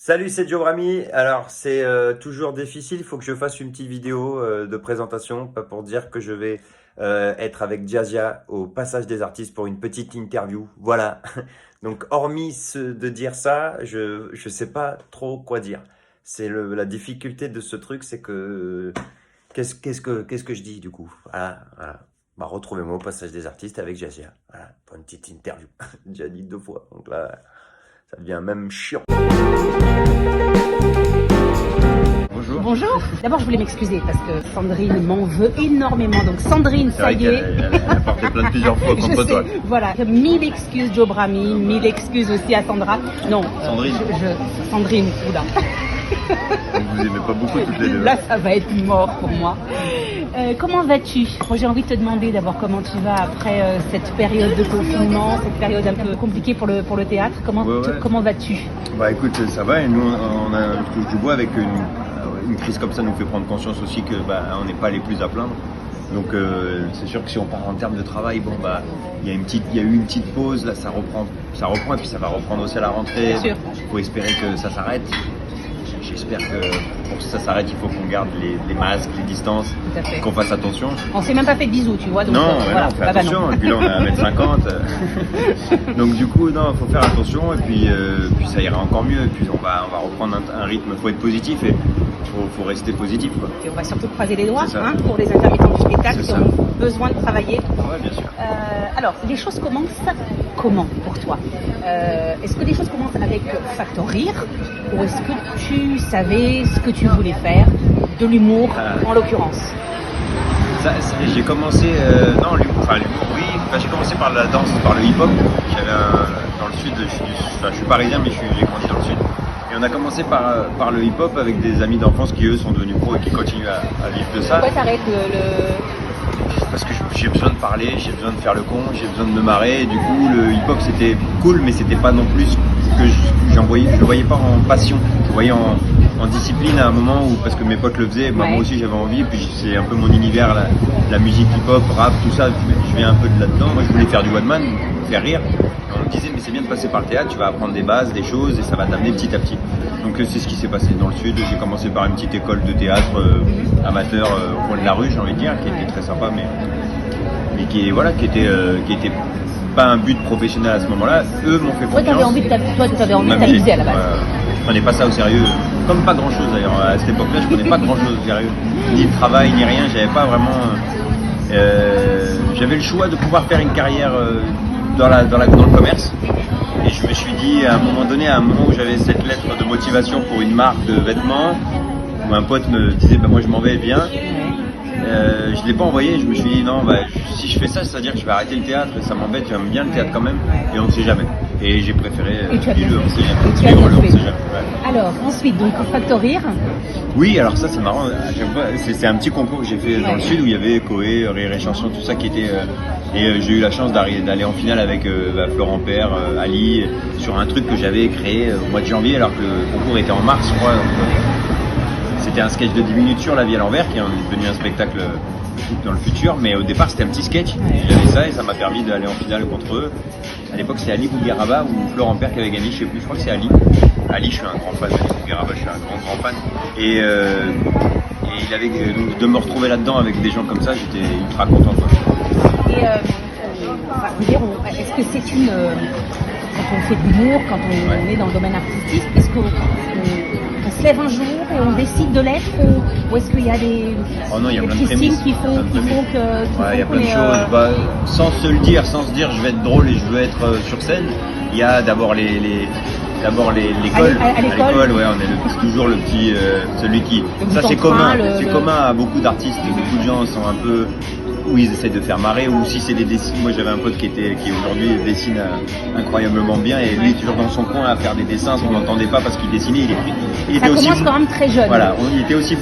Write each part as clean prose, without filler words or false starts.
Salut, c'est Joe Brami. Alors, c'est toujours difficile. Il faut que je fasse une petite vidéo de présentation, pas pour dire que je vais être avec Jazzia au Passage des Artistes pour une petite interview. Voilà. Donc, hormis de dire ça, je sais pas trop quoi dire. C'est la difficulté de ce truc, c'est que qu'est-ce que je dis du coup? Voilà. Bah, retrouvez-moi au Passage des Artistes avec Jazzia. Voilà, pour une petite interview. Déjà dit 2 fois. Donc là, ça devient même chiant. Bonjour. Bonjour. D'abord, je voulais m'excuser parce que Sandrine m'en veut énormément. Donc, Sandrine, ça y est. Elle a porté plainte plusieurs fois contre toi. Voilà. 1000 excuses, Joe Brami. 1000 excuses aussi à Sandra. Non. Sandrine. Sandrine, oula. Vous aimez pas beaucoup toutes les deux. Là, ça va être mort pour moi. Comment vas-tu? Moi, j'ai envie de te demander d'abord comment tu vas après cette période de confinement, cette période un peu compliquée pour le théâtre. Comment vas-tu? Bah écoute, ça va. Et nous, on a une touche du bois avec une crise comme ça nous fait prendre conscience aussi que on n'est pas les plus à plaindre. Donc c'est sûr que si on part en termes de travail, il y a eu une petite pause, là ça reprend et puis ça va reprendre aussi à la rentrée. Bien sûr. Il faut espérer que ça s'arrête. J'espère que pour que ça s'arrête, il faut qu'on garde les masques, les distances, qu'on fasse attention. On s'est même pas fait de bisous, tu vois. Donc, non, voilà. on fait attention. Et puis là, on a 1m50. Donc du coup, non, faut faire attention. Et puis ça ira encore mieux. Et puis on va reprendre un rythme. Faut être positif et faut rester positif, quoi. Et on va surtout croiser les doigts pour les intermittents du spectacle qui ont besoin de travailler. Ouais, bien sûr. Alors, les choses commencent comment pour toi? Est-ce que les choses commencent avec Factor Rire ou est-ce que tu savais ce que tu voulais faire, de l'humour en l'occurrence? J'ai commencé, l'humour oui. J'ai commencé par la danse, par le hip-hop. Dans le sud, je suis parisien mais j'ai grandi dans le sud. Et on a commencé par le hip-hop avec des amis d'enfance qui eux sont devenus pros et qui continuent à vivre de ça. Pourquoi t'arrêtes Parce que j'ai besoin de parler, j'ai besoin de faire le con, j'ai besoin de me marrer. Et du coup, le hip-hop c'était cool, mais c'était pas non plus ce que je le voyais pas en passion. Je le voyais en discipline à un moment où, parce que mes potes le faisaient, moi aussi j'avais envie. Et puis c'est un peu mon univers, la musique hip-hop, rap, tout ça. Je viens un peu de là-dedans. Moi, je voulais faire du one man, faire rire. Et on me disait, mais c'est bien de passer par le théâtre. Tu vas apprendre des bases, des choses, et ça va t'amener petit à petit. Donc c'est ce qui s'est passé dans le sud. J'ai commencé par une petite école de théâtre amateur au coin de la rue, j'ai envie de dire, qui était très sympa, mais qui était pas un but professionnel à ce moment-là. Eux m'ont fait confiance. Toi, t'avais envie de t'amuser à la base. Je prenais pas ça au sérieux, comme pas grand-chose d'ailleurs. À cette époque-là, je prenais pas grand-chose au sérieux, ni le travail, ni rien. J'avais pas vraiment. J'avais le choix de pouvoir faire une carrière dans le commerce. Et je me suis dit, à un moment donné, où j'avais cette lettre de motivation pour une marque de vêtements, où un pote me disait, moi je m'en vais, viens. Je l'ai pas envoyé, je me suis dit non, si je fais ça, c'est-à-dire que je vais arrêter le théâtre, ça m'embête, j'aime bien le théâtre quand même, et on ne sait jamais. Et j'ai préféré le on sait jamais. On sait jamais. Ouais. Alors ensuite, donc Factor Rire. Oui, alors ça c'est marrant, c'est un petit concours que j'ai fait dans le sud où il y avait Coé, Rire et Chanson, tout ça qui était... et j'ai eu la chance d'aller en finale avec Florent Père, Ali, sur un truc que j'avais créé au mois de janvier alors que le concours était en mars, je crois. C'était un sketch de 10 minutes sur La vie à l'envers qui est devenu un spectacle dans le futur, mais au départ c'était un petit sketch. J'avais ça et ça m'a permis d'aller en finale contre eux. À l'époque c'est Ali Bougueraba ou Florent Père qui avait gagné, je sais plus, je crois que c'est Ali. Ali, je suis un grand fan, Ali Bougueraba, je suis un grand fan. Et il avait donc de me retrouver là-dedans avec des gens comme ça, j'étais ultra content, quoi. Et est-ce que c'est quand on fait de l'humour, quand on est dans le domaine artistique, est-ce qu'on se lève un jour et on décide de l'être ou est-ce qu'il y a des petits signes qui font que... Il y a plein de choses. Sans se le dire, sans se dire je vais être drôle et je veux être sur scène, il y a d'abord l'école. À l'école, ouais, on est toujours le petit, celui qui... Ça c'est commun, c'est commun à beaucoup d'artistes. Beaucoup de gens sont un peu... où ils essaient de faire marrer, ou si c'est des dessins. Moi j'avais un pote qui aujourd'hui dessine incroyablement bien et lui toujours dans son coin à faire des dessins, on n'entendait pas parce qu'il dessinait, il était aussi... Ça commence quand même très jeune. Voilà, il était aussi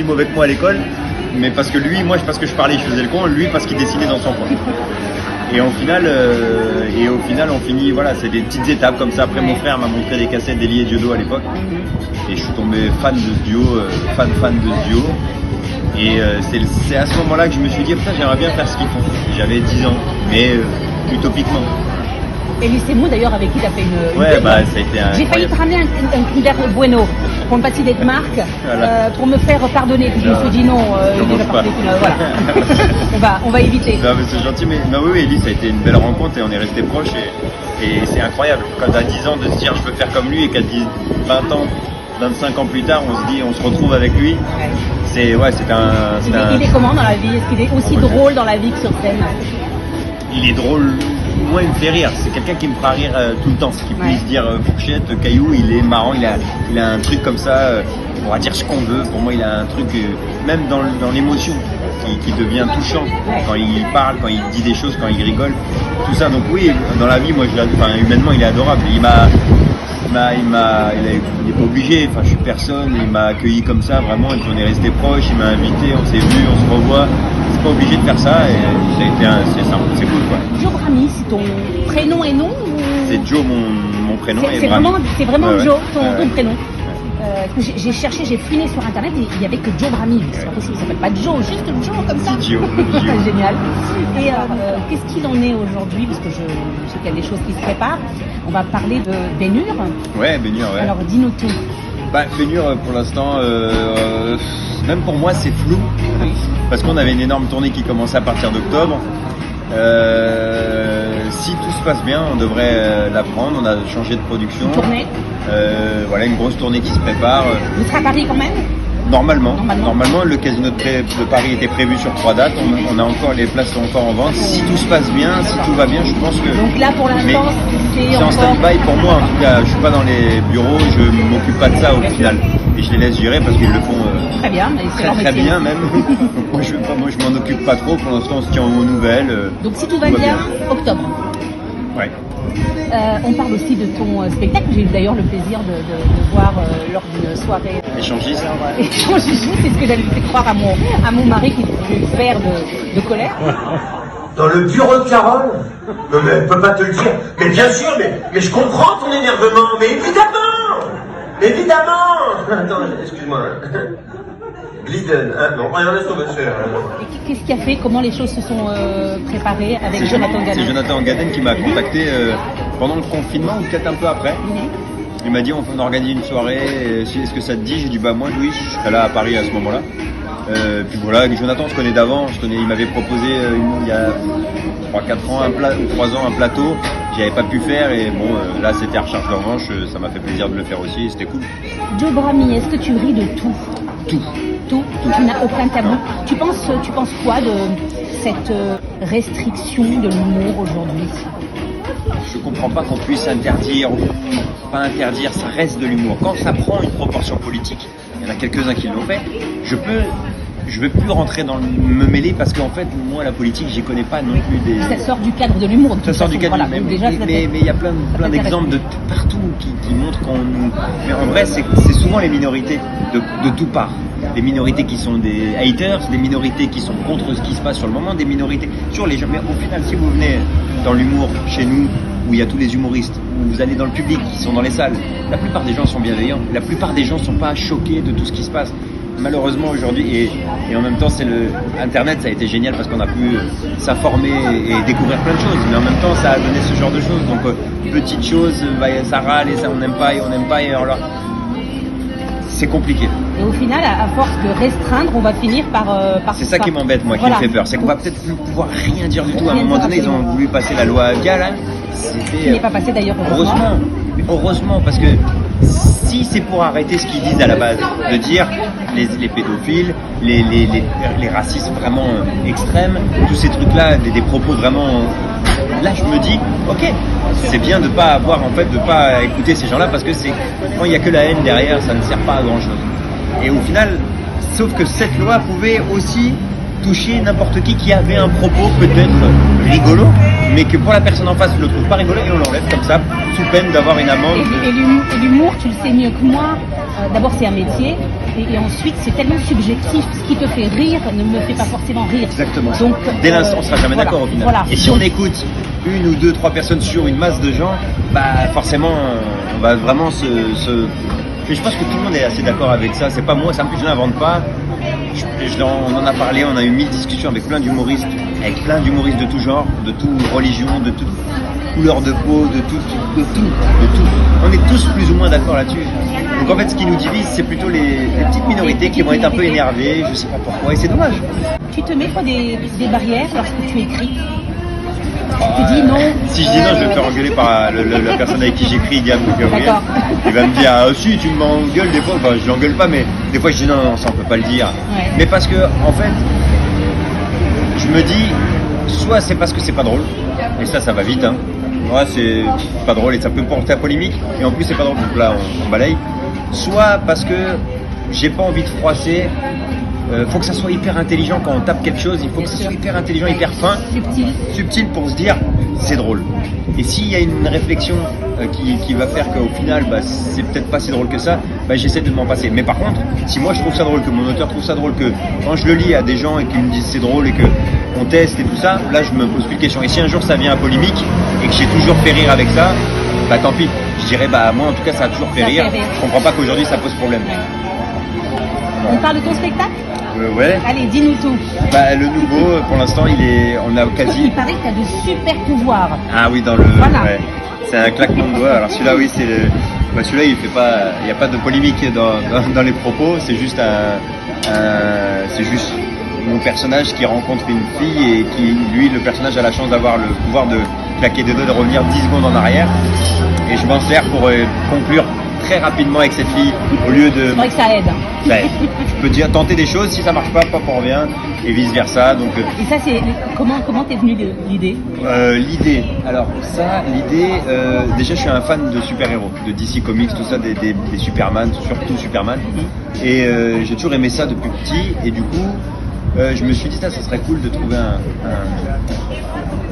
mauvais que moi à l'école, mais parce que lui, moi parce que je parlais, je faisais le con, lui parce qu'il dessinait dans son coin. Et au final on finit, voilà, c'est des petites étapes comme ça. Après mon frère m'a montré des cassettes d'Elie et Diodo à l'époque, et je suis tombé fan de ce duo, fan de ce duo. Et c'est à ce moment-là que je me suis dit, putain, j'aimerais bien faire ce qu'ils font. J'avais 10 ans, mais utopiquement. Elie Semoun, d'ailleurs, avec qui tu as fait une. Ouais, bah ça a été un. J'ai failli te ramener un Kinder Bueno pour ne pas citer de marque, Voilà. pour me faire pardonner. Puis je me suis dit non, il est déjà parti. Voilà. on va éviter. Non, mais c'est gentil, mais non, oui, Elie, ça a été une belle rencontre et on est restés proches et c'est incroyable. Quand t'as 10 ans de se dire je veux faire comme lui et qu'à 20 ans, 25 ans plus tard, on se retrouve avec lui. Ouais. C'est Il est comment dans la vie? Est-ce qu'il est aussi drôle dans la vie que sur scène? Il est drôle. Moi, il me fait rire. C'est quelqu'un qui me fera rire tout le temps. Qui puisse dire fourchette, caillou, il est marrant. Il a un truc comme ça. On va dire ce qu'on veut. Pour moi, il a un truc, même dans l'émotion, qui devient touchant. Quand il parle, quand il dit des choses, quand il rigole. Tout ça. Donc oui, dans la vie, moi, humainement, il est adorable. Il est pas obligé. Enfin, je suis personne. Il m'a accueilli comme ça, vraiment. Et puis on est resté proches. Il m'a invité. On s'est vu, on se revoit. Pas obligé de faire ça et c'est cool quoi. Joe Brami, c'est ton prénom et nom ou... C'est Joe mon prénom et c'est Brami. vraiment Joe ton prénom. J'ai cherché, j'ai fouiné sur internet et il n'y avait que Joe Brami. C'est pas possible, il s'appelle pas Joe, juste Joe comme ça. Joe. Génial. Et qu'est-ce qu'il en est aujourd'hui? Parce que je sais qu'il y a des choses qui se préparent. On va parler de Bénur. Ouais, Bénur, ouais. Alors dis-nous tout. Bénur pour l'instant, même pour moi c'est flou. Oui. Parce qu'on avait une énorme tournée qui commençait à partir d'octobre. Si tout se passe bien, on devrait la prendre. On a changé de production. Une tournée. Voilà, une grosse tournée qui se prépare. Vous serez à Paris quand même? Normalement, le casino de Paris était prévu sur 3 dates. On a encore, les places sont encore en vente. Si tout se passe bien, si tout va bien, je pense que. Donc là, pour l'instant, c'est en stand-by pour moi. En tout cas, je suis pas dans les bureaux, je m'occupe pas de ça au final, et je les laisse gérer parce qu'ils le font très bien, très bien même. moi, je m'en occupe pas trop. Pour l'instant, on se tient aux nouvelles. Donc si tout va bien, octobre. Ouais. On parle aussi de ton spectacle. J'ai eu d'ailleurs le plaisir de voir lors d'une soirée. Échangiste. Échangiste, c'est ce que j'avais fait croire à mon mari qui devait faire de colère. Dans le bureau de Carole? Non mais elle peut pas te le dire. Mais bien sûr, mais je comprends ton énervement. Mais évidemment. Attends, excuse-moi. Glidden, non, rien laisse tomber. Et qu'est-ce qui a fait? Comment les choses se sont préparées avec Jonathan Gaden? C'est Jonathan Gaden qui m'a contacté pendant le confinement ou peut-être un peu après. Il m'a dit on organise une soirée, est-ce que ça te dit? J'ai dit moi oui, je serai là à Paris à ce moment-là. Puis voilà, avec Jonathan on se connaît d'avant, il m'avait proposé il y a 3-4 ans, 3 ans un plateau, j'avais pas pu faire et bon là c'était à Recharge de Revanche, ça m'a fait plaisir de le faire aussi, c'était cool. Joe Brami, est-ce que tu ris de tout? Tout. Tu n'as aucun tabou. Tu penses quoi de cette restriction de l'humour aujourd'hui? Je comprends pas qu'on puisse interdire ou pas interdire, ça reste de l'humour. Quand ça prend une proportion politique, il y en a quelques-uns qui l'ont fait, je veux plus rentrer me mêler parce qu'en fait, moi, la politique, j'y connais pas non plus Ça sort du cadre de l'humour. Ça sort du cadre, voilà, mais il y a plein d'exemples de partout qui montrent qu'on nous... Mais en vrai, c'est souvent les minorités de tout part. Des minorités qui sont des haters, des minorités qui sont contre ce qui se passe sur le moment, des minorités sur les gens. Mais au final, si vous venez dans l'humour chez nous, où il y a tous les humoristes, où vous allez dans le public, qui sont dans les salles, la plupart des gens sont bienveillants. La plupart des gens ne sont pas choqués de tout ce qui se passe. Malheureusement aujourd'hui, et en même temps Internet ça a été génial parce qu'on a pu s'informer et découvrir plein de choses, mais en même temps ça a donné ce genre de choses, donc petites choses, ça râle et ça on n'aime pas et alors c'est compliqué. Et au final, à force de restreindre, on va finir par c'est ça qui m'embête, moi, qui me fait peur, c'est qu'on va peut-être plus pouvoir rien dire du tout. À un moment donné, ils ont voulu passer la loi Avia là, qui n'est pas passé d'ailleurs heureusement, parce que si c'est pour arrêter ce qu'ils disent à la base, de dire les pédophiles, les racistes vraiment extrêmes, tous ces trucs-là, des propos vraiment... Là, je me dis, ok, c'est bien de pas écouter ces gens-là parce que quand il n'y a que la haine derrière, ça ne sert pas à grand-chose. Et au final, sauf que cette loi pouvait aussi toucher n'importe qui avait un propos peut-être rigolo, mais que pour la personne en face, je le trouve pas rigolo et on l'enlève comme ça, sous peine d'avoir une amende. Et l'humour, tu le sais mieux que moi, d'abord c'est un métier, et ensuite c'est tellement subjectif, ce qui te fait rire ne me fait pas forcément rire. Exactement. Donc, dès l'instant, on sera jamais d'accord au final. Voilà. Et si on écoute une ou deux, trois personnes sur une masse de gens, forcément, on va vraiment Et je pense que tout le monde est assez d'accord avec ça. C'est pas moi, je n'invente pas. On en a parlé, on a eu 1000 discussions avec plein d'humoristes de tout genre, de toute religion, de tout. couleur de peau, de tout. On est tous plus ou moins d'accord là-dessus. Donc en fait, ce qui nous divise, c'est plutôt les petites minorités qui vont être un peu énervées, je sais pas pourquoi, et c'est dommage. Tu te mets toi des barrières lorsque tu écris? Tu dis non. Si je dis non, je vais me faire engueuler par la personne avec qui j'écris, Gabriel. D'accord. Il va me dire, ah si, tu m'engueules des fois, enfin je l'engueule pas, mais des fois je dis non, ça on peut pas le dire. Ouais. Mais parce que, en fait, je me dis, soit c'est parce que c'est pas drôle, et ça va vite, hein. Ouais, c'est pas drôle et ça peut porter à polémique, et en plus c'est pas drôle, donc là on balaye. Soit parce que j'ai pas envie de froisser. Faut que ça soit hyper intelligent quand on tape quelque chose, il faut que ça soit hyper intelligent, hyper fin, subtil pour se dire c'est drôle. Et s'il y a une réflexion qui va faire qu'au final c'est peut-être pas si drôle que ça, j'essaie de m'en passer. Mais par contre, si moi je trouve ça drôle, que mon auteur trouve ça drôle, que quand je le lis à des gens et qu'ils me disent c'est drôle et que on teste et tout ça, là je me pose plus de questions. Et si un jour ça vient à polémique et que j'ai toujours fait rire avec ça, tant pis. Je dirais moi en tout cas ça a toujours fait rire. Je comprends pas qu'aujourd'hui ça pose problème. On parle de ton spectacle? Ouais. Allez, dis-nous tout. Le nouveau, pour l'instant, on a quasi. Il paraît que tu as de super pouvoirs. Ah oui, dans le. Voilà. Ouais. C'est un claquement de doigts. Alors celui-là, oui, c'est le. Celui-là, il n'y a pas de polémique dans les propos. C'est juste c'est juste mon personnage qui rencontre une fille et qui, lui, le personnage a la chance d'avoir le pouvoir de claquer des doigts, de revenir 10 secondes en arrière. Et je m'en sers pour conclure très rapidement avec cette fille au lieu de. C'est vrai que ça aide. Ça aide. Tu peux dire tenter des choses, si ça marche pas, on revient et vice versa. Donc. Et ça c'est comment t'es venue l'idée? L'idée. Alors ça, déjà je suis un fan de super-héros, de DC Comics, tout ça, des Superman, surtout Superman. Et j'ai toujours aimé ça depuis petit. Et du coup, je me suis dit ça serait cool de trouver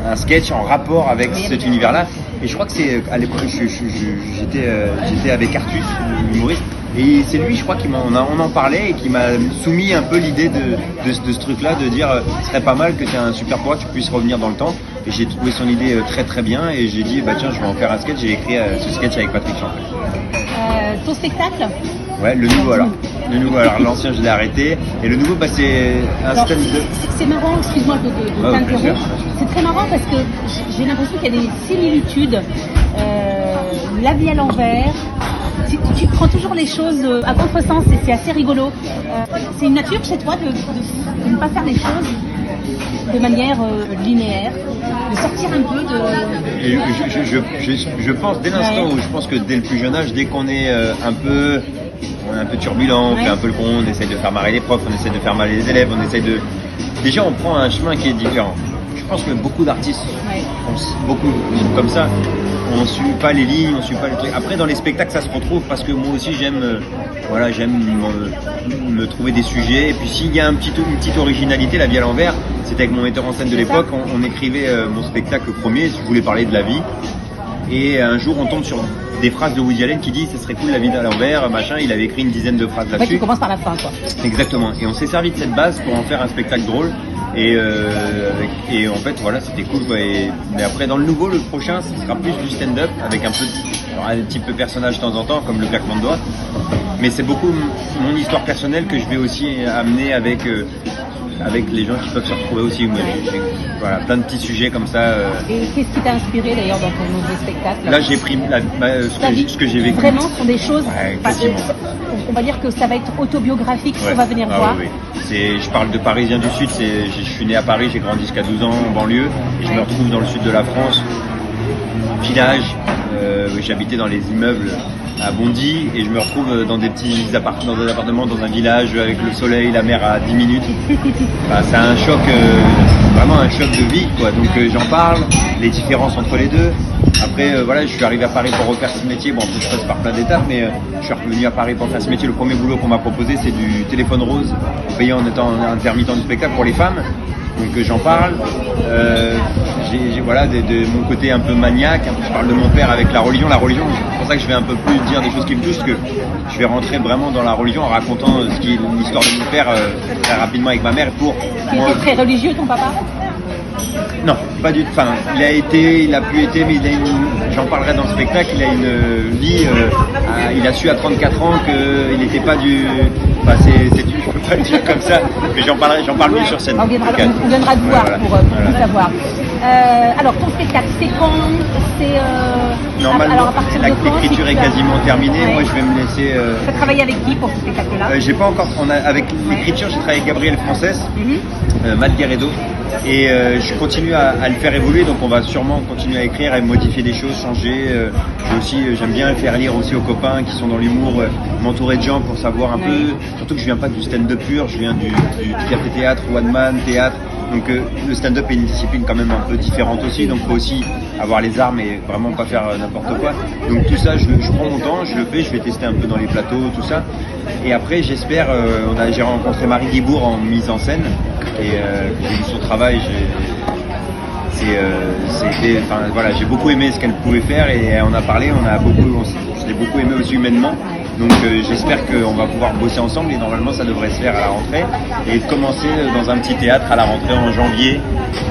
un sketch en rapport avec cet univers-là. Et je crois que c'est à l'époque j'étais avec Artus, l'humoriste, et c'est lui, je crois, on en parlait et qui m'a soumis un peu l'idée de ce truc-là, de dire ce serait pas mal que tu aies un super pouvoir, que tu puisses revenir dans le temps. Et j'ai trouvé son idée très très bien et j'ai dit tiens, je vais en faire un sketch. J'ai écrit ce sketch avec Patrick Champ. Ton spectacle? Ouais, le nouveau alors. L'ancien je l'ai arrêté et le nouveau c'est un stand-up. C'est marrant, excuse-moi de t'interrompre. C'est très marrant parce que j'ai l'impression qu'il y a des similitudes. La vie à l'envers. Tu prends toujours les choses à contresens et c'est assez rigolo. C'est une nature chez toi de ne pas faire les choses de manière linéaire, de sortir un peu de... Et je pense dès l'instant où je pense que dès le plus jeune âge, dès qu'on est un peu turbulent, on fait un peu le con, on essaye de faire marrer les profs, on essaye de faire marrer les élèves, on essaye de... Déjà on prend un chemin qui est différent. Je pense que beaucoup d'artistes, beaucoup comme ça, on suit pas les lignes, on suit pas les trucs. Après dans les spectacles ça se retrouve parce que moi aussi j'aime me trouver des sujets. Et puis s'il y a une petite originalité, La vie à l'envers, c'était avec mon metteur en scène de l'époque, on écrivait mon spectacle premier, je voulais parler de la vie. Et un jour on tombe sur des phrases de Woody Allen qui dit ce serait cool la vie à l'envers, machin, il avait écrit une dizaine de phrases là-dessus. Tu commences par la fin quoi. Exactement. Et on s'est servi de cette base pour en faire un spectacle drôle. Et en fait voilà, c'était cool quoi. Mais après dans le nouveau, le prochain, ce sera plus du stand-up avec un petit peu personnage de temps en temps comme le claquement de doigts. Mais c'est beaucoup mon histoire personnelle que je vais aussi amener avec les gens qui peuvent se retrouver aussi. Voilà, plein de petits sujets comme ça. Et qu'est-ce qui t'a inspiré d'ailleurs dans ton nouveau spectacle? Là j'ai pris ce que j'ai vécu. Vraiment, ce sont des choses. On va dire que ça va être autobiographique, ce qu'on va venir voir. Oui. Je parle de Parisien du Sud. Je suis né à Paris, j'ai grandi jusqu'à 12 ans en banlieue. Et je me retrouve dans le sud de la France, village. J'habitais dans les immeubles à Bondy et je me retrouve dans des appartements dans un village avec le soleil, la mer à 10 minutes. C'est un choc, vraiment un choc de vie quoi. Donc j'en parle, les différences entre les deux. Après je suis arrivé à Paris pour refaire ce métier. Bon, en plus je passe par plein d'étapes, mais je suis revenu à Paris pour faire ce métier. Le premier boulot qu'on m'a proposé, c'est du téléphone rose, payé en étant intermittent du spectacle pour les femmes. Donc j'en parle. De mon côté un peu maniaque, je parle de mon père avec la religion. C'est pour ça que je vais un peu plus dire des choses qui me touchent, parce que je vais rentrer vraiment dans la religion en racontant l'histoire de mon père très rapidement avec ma mère. Il était très religieux ton papa? Non, pas du tout. Enfin, il a pu être, mais j'en parlerai dans le spectacle, il a une vie, il a su à 34 ans qu'il n'était pas du... Enfin, je peux pas le dire comme ça, mais j'en parle mieux sur scène. On viendra te voir pour tout savoir. Alors, ton spectacle, c'est quand? Normalement, alors, à partir de quand, l'écriture est quasiment terminée. Ouais. Moi, je vais me laisser... Tu as travaillé avec qui pour ce spectacle-là? J'ai pas encore... Avec l'écriture, j'ai travaillé avec Gabriel Frances, Matt Guerredo, et je continue à le faire évoluer, donc on va sûrement continuer à écrire, à modifier des choses, changer. J'aime bien faire lire aussi aux copains qui sont dans l'humour, m'entourer de gens pour savoir un peu, surtout que je viens pas du stand-up pur, je viens du café-théâtre, one-man, théâtre, donc le stand-up est une discipline quand même un peu différente aussi, donc il faut aussi avoir les armes et vraiment pas faire n'importe quoi. Donc tout ça, je prends mon temps, je le fais, je vais tester un peu dans les plateaux, tout ça. Et après, j'espère, j'ai rencontré Marie Guibourg en mise en scène, et j'ai vu son travail, j'ai beaucoup aimé ce qu'elle pouvait faire, et on a parlé, je l'ai beaucoup aimé aussi humainement. Donc j'espère qu'on va pouvoir bosser ensemble, et normalement ça devrait se faire à la rentrée, et de commencer dans un petit théâtre à la rentrée en janvier,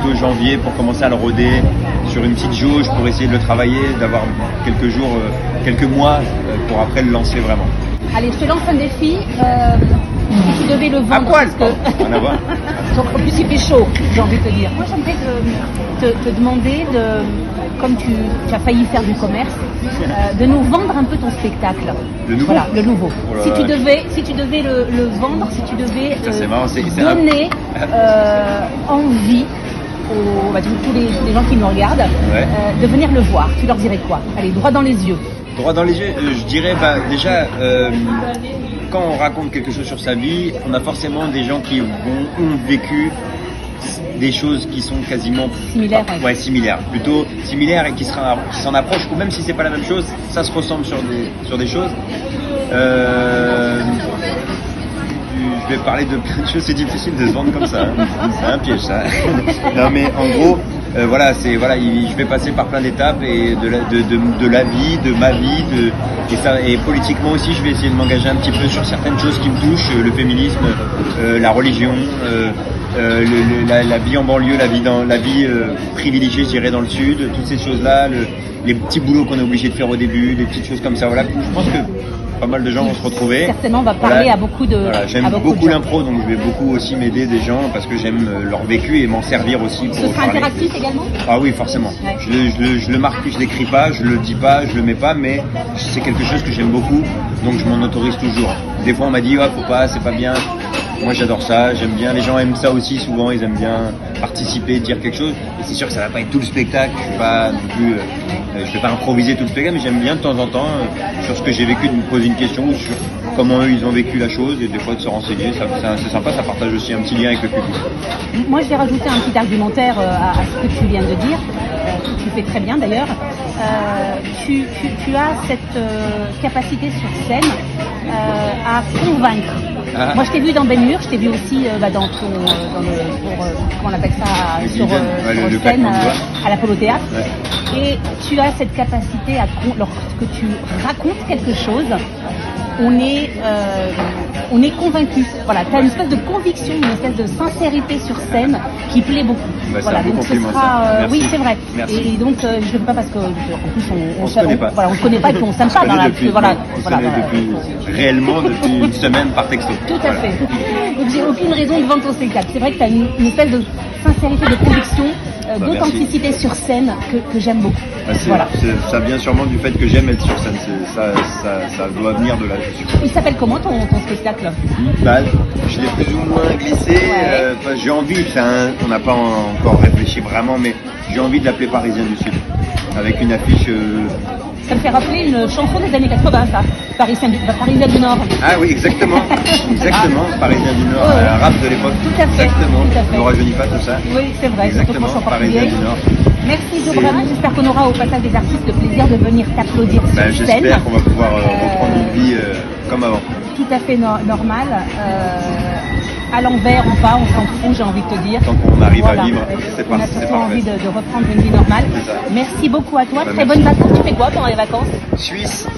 plutôt janvier, pour commencer à le roder sur une petite jauge pour essayer de le travailler, d'avoir quelques jours, quelques mois pour après le lancer vraiment. Allez, je te lance un défi. Si tu devais le vendre... À poil, on a voir. Donc en plus il fait chaud, j'ai envie de te dire. Moi j'aimerais te demander, comme tu as failli faire du commerce, de nous vendre un peu ton spectacle. Le nouveau? Voilà, le nouveau. Oh là si tu devais le vendre, si tu devais donner envie tous les gens qui nous regardent, de venir le voir, tu leur dirais quoi? Allez, droit dans les yeux. Droit dans les yeux, je dirais déjà, quand on raconte quelque chose sur sa vie, on a forcément des gens qui ont vécu des choses qui sont quasiment similaires, plutôt similaires, et qui s'en approchent, ou même si c'est pas la même chose, ça se ressemble sur des choses. Je vais parler de plein de choses, c'est difficile de se vendre comme ça, hein. C'est un piège ça. Non mais en gros, je vais passer par plein d'étapes, et de la vie, de ma vie, et politiquement aussi, je vais essayer de m'engager un petit peu sur certaines choses qui me touchent, le féminisme, la religion, la vie en banlieue, la vie privilégiée, je dirais, dans le sud, toutes ces choses-là, les petits boulots qu'on est obligé de faire au début, des petites choses comme ça. Voilà, je pense que pas mal de gens vont se retrouver. Certainement, on va parler à beaucoup de. Voilà, j'aime beaucoup l'impro, donc je vais beaucoup aussi m'aider des gens, parce que j'aime leur vécu et m'en servir aussi pour. Ce sera interactif également? Ah oui, forcément. Ouais. Je le marque, je l'écris pas, je le dis pas, je le mets pas, mais c'est quelque chose que j'aime beaucoup, donc je m'en autorise toujours. Des fois on m'a dit faut pas, c'est pas bien. Moi j'adore ça, j'aime bien, les gens aiment ça aussi, souvent ils aiment bien participer, dire quelque chose, et c'est sûr que ça va pas être tout le spectacle, je vais pas improviser tout le spectacle, mais j'aime bien de temps en temps, sur ce que j'ai vécu, de me poser une question, ou sur comment eux ils ont vécu la chose, et des fois de se renseigner, c'est sympa, ça partage aussi un petit lien avec le public. Moi je vais rajouter un petit argumentaire à ce que tu viens de dire, tu fais très bien d'ailleurs. Tu as cette capacité sur scène à convaincre. Moi je t'ai vu dans Ben Hur, je t'ai vu aussi comment on appelle ça, sur scène à l'Apollo Théâtre. Ouais. Et tu as cette capacité lorsque tu racontes quelque chose, on est convaincu. Voilà, tu as une espèce de conviction, une espèce de sincérité sur scène qui plaît beaucoup. Voilà, donc ce sera. Oui, c'est vrai. Merci. Et donc je ne veux pas, parce qu'en plus on se connaît pas. Voilà, on se connaît pas et puis on s'aime pas dans la. Réellement depuis une semaine par texto. Tout à fait. Donc j'ai aucune raison de vendre ton spectacle. C'est vrai que tu as une espèce de sincérité, de conviction, d'authenticité sur scène que j'aime beaucoup. Ça vient sûrement du fait que j'aime être sur scène. Ça doit venir de là, je suis. Il s'appelle comment ton spectacle? Je l'ai plus ou moins glissé. J'ai envie, on n'a pas encore réfléchi vraiment, mais j'ai envie de l'appeler Parisien du Sud, avec une affiche. Ça me fait rappeler une chanson des années 80, ça. Parisien du Nord. Ah oui, exactement. Parisien du Nord, un rap de l'époque. Tout à fait. Exactement. Ne rajeunit pas tout ça. Oui, c'est vrai. Exactement, Parisien du Nord. Merci vraiment. J'espère qu'on aura au passage des artistes le plaisir de venir t'applaudir sur scène. J'espère qu'on va pouvoir reprendre une vie comme avant. Tout à fait normal. À l'envers ou pas, on s'en fout, j'ai envie de te dire. Tant qu'on arrive à vivre, c'est parfait. On a surtout envie de reprendre une vie normale. Merci beaucoup à toi. Très bonnes vacances. Tu fais quoi pendant les vacances? Suisse.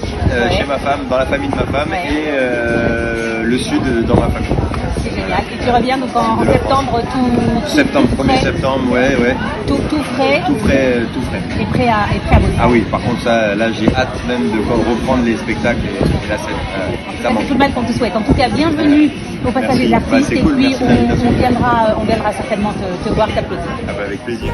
chez ma femme, dans la famille de ma femme, et le sud dans ma famille. C'est génial. Et tu reviens donc en septembre, Septembre, 1er septembre, ouais. Tout frais. Tout frais. Et prêt à bosser. Ah oui, par contre ça, là j'ai hâte même de reprendre les spectacles et la scène. C'est tout le mal qu'on te souhaite. En tout cas, bienvenue au Passage des Artistes. C'est cool, et puis merci. on viendra certainement te voir, t'applaudir. Ah bah avec plaisir.